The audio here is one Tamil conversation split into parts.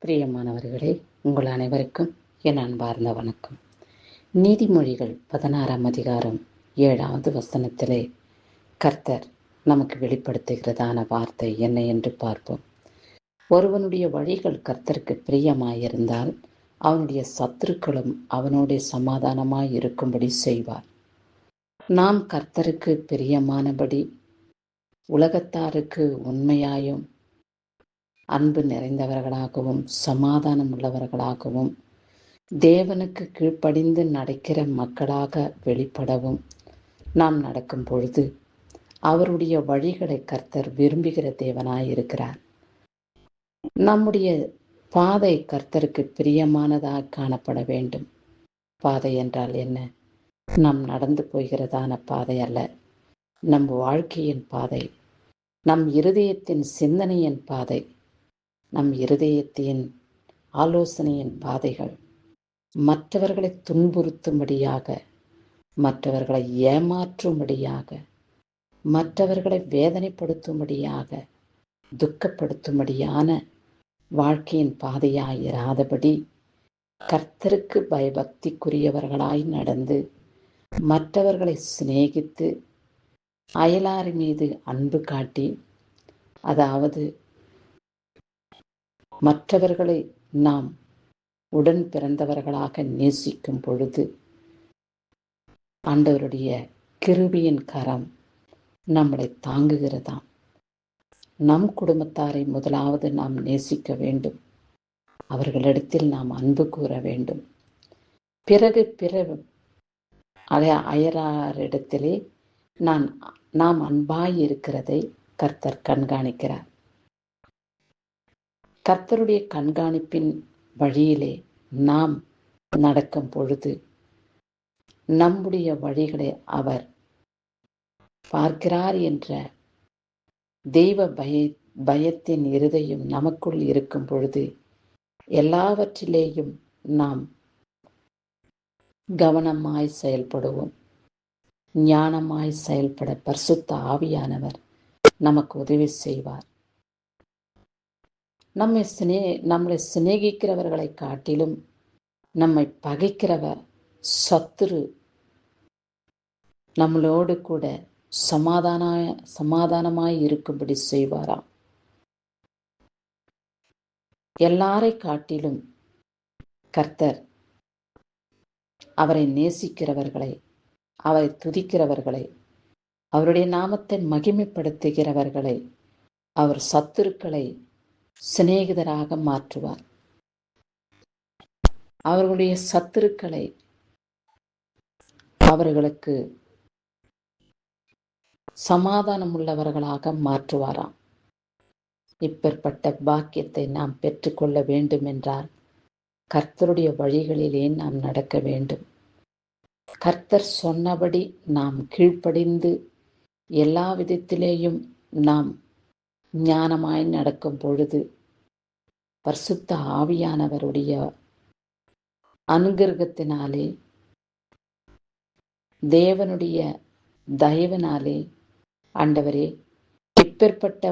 பிரியமானவர்களே, உங்கள் அனைவருக்கும் என் அன்பார்ந்த வணக்கம். நீதிமொழிகள் 16ஆம் அதிகாரம் 7வது வசனத்திலே கர்த்தர் நமக்கு வெளிப்படுத்துகிறதான வார்த்தை என்ன என்று பார்ப்போம். ஒருவனுடைய வழிகள் கர்த்தருக்கு பிரியமாயிருந்தால் அவனுடைய சத்துருக்களும் அவனோட சமாதானமாய் இருக்கும்படி செய்வார். நாம் கர்த்தருக்கு பிரியமானபடி உலகத்தாருக்கு உண்மையாயும் அன்பு நிறைந்தவர்களாகவும் சமாதானம் உள்ளவர்களாகவும் தேவனுக்கு கீழ்ப்படிந்து நடக்கிற மக்களாக வெளிப்படவும் நாம் நடக்கும் பொழுது அவருடைய வழிகளை கர்த்தர் விரும்புகிற தேவனாயிருக்கிறார். நம்முடைய பாதை கர்த்தருக்கு பிரியமானதாக காணப்பட வேண்டும். பாதை என்றால் என்ன? நாம் நடந்து போகிறதான பாதை அல்ல, நம் வாழ்க்கையின் பாதை, நம் இருதயத்தின் சிந்தனையின் பாதை, நம் இருதயத்தின் ஆலோசனையின் பாதைகள் மற்றவர்களை துன்புறுத்தும்படியாக, மற்றவர்களை ஏமாற்றும்படியாக, மற்றவர்களை வேதனைப்படுத்தும்படியாக, துக்கப்படுத்தும்படியான வாழ்க்கையின் பாதையாயிராதபடி கர்த்தருக்கு பயபக்திக்குரியவர்களாய் நடந்து மற்றவர்களை சிநேகித்து அயலார் மீது அன்பு காட்டி, அதாவது மற்றவர்களை நாம் உடன் பிறந்தவர்களாக நேசிக்கும் பொழுது ஆண்டவருடைய கிருபையின் கரம் நம்மளை தாங்குகிறதாம். நம் குடும்பத்தாரை முதலாவது நாம் நேசிக்க வேண்டும். அவர்களிடத்தில் நாம் அன்பு கூற வேண்டும். பிறகு அயலாரிடத்திலே நாம் அன்பாய் இருக்கிறதை கர்த்தர் கண்காணிக்கிறார். கர்த்தருடைய கண்காணிப்பின் வழியிலே நாம் நடக்கும் பொழுது நம்முடைய வழிகளை அவர் பார்க்கிறார் என்ற தெய்வ பயத்தின் இருதயம் நமக்குள் இருக்கும் பொழுது எல்லாவற்றிலேயும் நாம் கவனமாய் செயல்படுவோம். ஞானமாய் செயல்பட பரிசுத்த ஆவியானவர் நமக்கு உதவி செய்வார். நம்மை சிநேகிக்கிறவர்களை காட்டிலும் நம்மை பகைக்கிறவர் சத்துரு நம்மளோடு கூட சமாதானமாய் இருக்கும்படி செய்வாராம். எல்லாரை காட்டிலும் கர்த்தர் அவரை நேசிக்கிறவர்களை, அவரை துதிக்கிறவர்களை, அவருடைய நாமத்தை மகிமைப்படுத்துகிறவர்களை அவர் சத்துருக்களை சிநேகிதராக மாற்றுவார். அவர்களுடைய சத்துருக்களை அவர்களுக்கு சமாதானம் உள்ளவர்களாக மாற்றுவாராம். இப்பேற்பட்ட பாக்கியத்தை நாம் பெற்றுக்கொள்ள வேண்டும் என்றால் கர்த்தருடைய வழிகளிலே நாம் நடக்க வேண்டும். கர்த்தர் சொன்னபடி நாம் கீழ்ப்படிந்து எல்லா விதத்திலேயும் நாம் ஞானமாய் நடக்கும் பொழுது பரிசுத்த ஆவியானவருடைய அனுகிரகத்தினாலே, தேவனுடைய தயவினாலே, ஆண்டவரே இப்பேற்பட்ட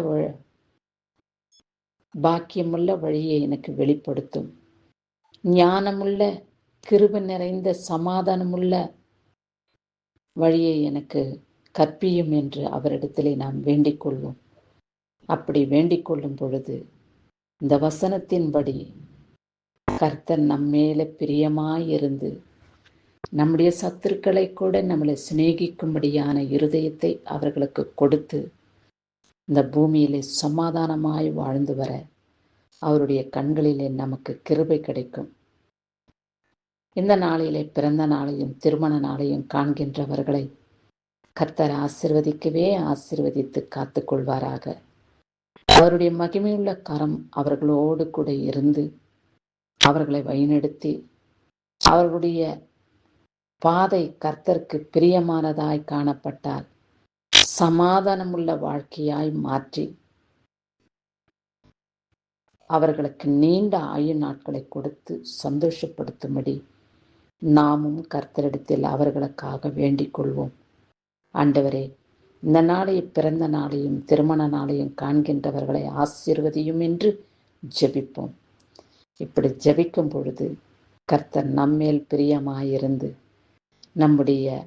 பாக்கியமுள்ள வழியை எனக்கு வெளிப்படுத்தும், ஞானமுள்ள கிருபை நிறைந்த சமாதானமுள்ள வழியை எனக்கு கற்பியும் என்று அவரிடத்திலே நாம் வேண்டிக் கொள்வோம். அப்படி வேண்டிக் கொள்ளும் பொழுது இந்த வசனத்தின்படி கர்த்தர் நம்மேல பிரியமாயிருந்து நம்முடைய சத்துருக்களை கூட நம்மளை சிநேகிக்கும்படியான இருதயத்தை அவர்களுக்கு கொடுத்து இந்த பூமியிலே சமாதானமாய் வாழ்ந்து வர அவருடைய கண்களிலே நமக்கு கிருபை கிடைக்கும். இந்த நாளிலே பிறந்த நாளையும் திருமண நாளையும் காண்கின்றவர்களை கர்த்தர் ஆசீர்வதிக்கவே ஆசீர்வதித்து காத்து கொள்வாராக. அவருடைய மகிமையுள்ள கரம் அவர்களோடு கூட இருந்து அவர்களை வழிநடத்தி அவர்களுடைய பாதை கர்த்தருக்கு பிரியமானதாய் காணப்பட்டால் சமாதானமுள்ள வாழ்க்கையாய் மாற்றி அவர்களுக்கு நீண்ட ஆயுள் நாட்களை கொடுத்து சந்தோஷப்படுத்தும்படி நாமும் கர்த்தரிடத்தில் அவர்களுக்காக வேண்டிக் கொள்வோம். ஆண்டவரே, இந்த நாளை பிறந்த நாளையும் திருமண நாளையும் காண்கின்றவர்களை ஆசீர்வதியும் என்று ஜெபிப்போம். இப்படி ஜெபிக்கும் பொழுது கர்த்தர் நம்மேல் பிரியமாயிருந்து நம்முடைய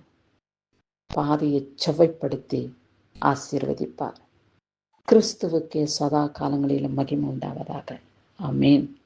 பாதையை செவ்வைப்படுத்தி ஆசீர்வதிப்பார். கிறிஸ்துவுக்கே சதா காலங்களிலும் மகிமை உண்டாவதாக. ஆமேன்.